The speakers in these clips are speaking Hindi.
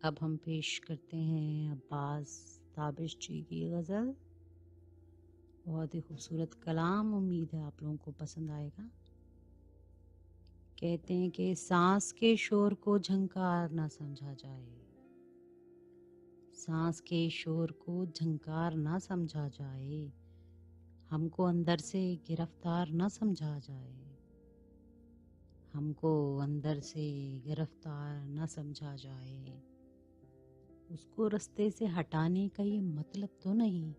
अब हम पेश करते हैं अब्बास ताबिश जी की गज़ल। बहुत ही खूबसूरत कलाम, उम्मीद है आप लोगों को पसंद आएगा। कहते हैं कि सांस के शोर को झंकार ना समझा जाए, सांस के शोर को झंकार ना समझा जाए, हमको अंदर से गिरफ्तार ना समझा जाए, हमको अंदर से गिरफ्तार ना समझा जाए। उसको रास्ते से हटाने का ये मतलब तो नहीं,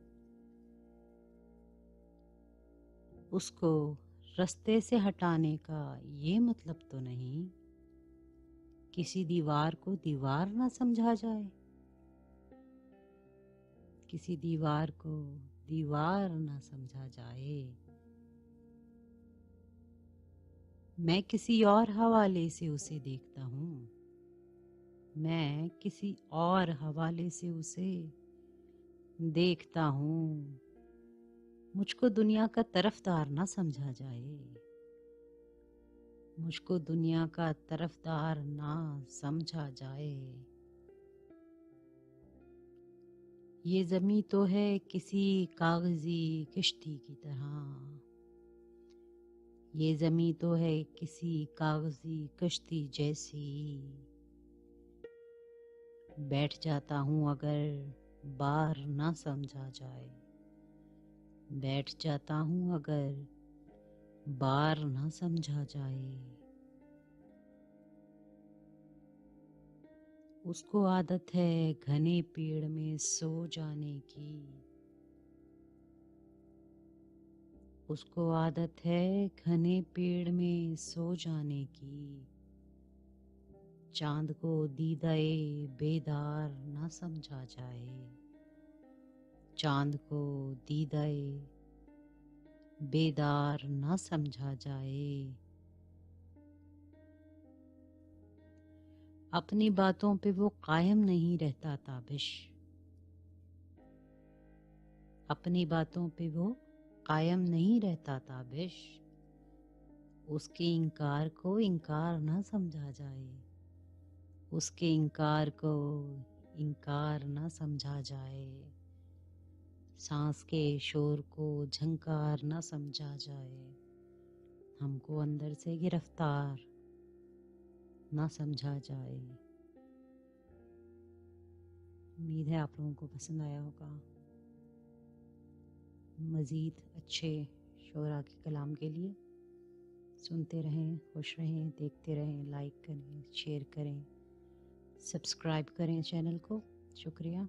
उसको रास्ते से हटाने का ये मतलब तो नहीं, किसी दीवार को दीवार ना समझा जाए, किसी दीवार को दीवार ना समझा जाए। मैं किसी और हवाले से उसे देखता हूँ, मैं किसी और हवाले से उसे देखता हूँ। मुझको दुनिया का तरफदार ना समझा जाए, मुझको दुनिया का तरफदार ना समझा जाए। ये ज़मीं तो है किसी कागज़ी किश्ती की तरह, ये ज़मीं तो है किसी कागज़ी कश्ती जैसी। बैठ जाता हूँ अगर बार ना समझा जाए, बैठ जाता हूँ अगर बार ना समझा जाए। उसको आदत है घने पेड़ में सो जाने की, उसको आदत है घने पेड़ में सो जाने की। चांद को दीदाए बेदार ना समझा जाए, चांद को दीदाए बेदार ना समझा जाए। अपनी बातों पे वो कायम नहीं रहता ताबिश, अपनी बातों पे वो कायम नहीं रहता ताबिश। उसके इनकार को इनकार ना समझा जाए, उसके इनकार को इनकार ना समझा जाए। सांस के शोर को झंकार ना समझा जाए, हमको अंदर से गिरफ्तार ना समझा जाए। उम्मीद है आप लोगों को पसंद आया होगा। मज़ीद अच्छे शोरा के कलाम के लिए सुनते रहें, खुश रहें, देखते रहें, लाइक करें, शेयर करें, सब्सक्राइब करें चैनल को। शुक्रिया।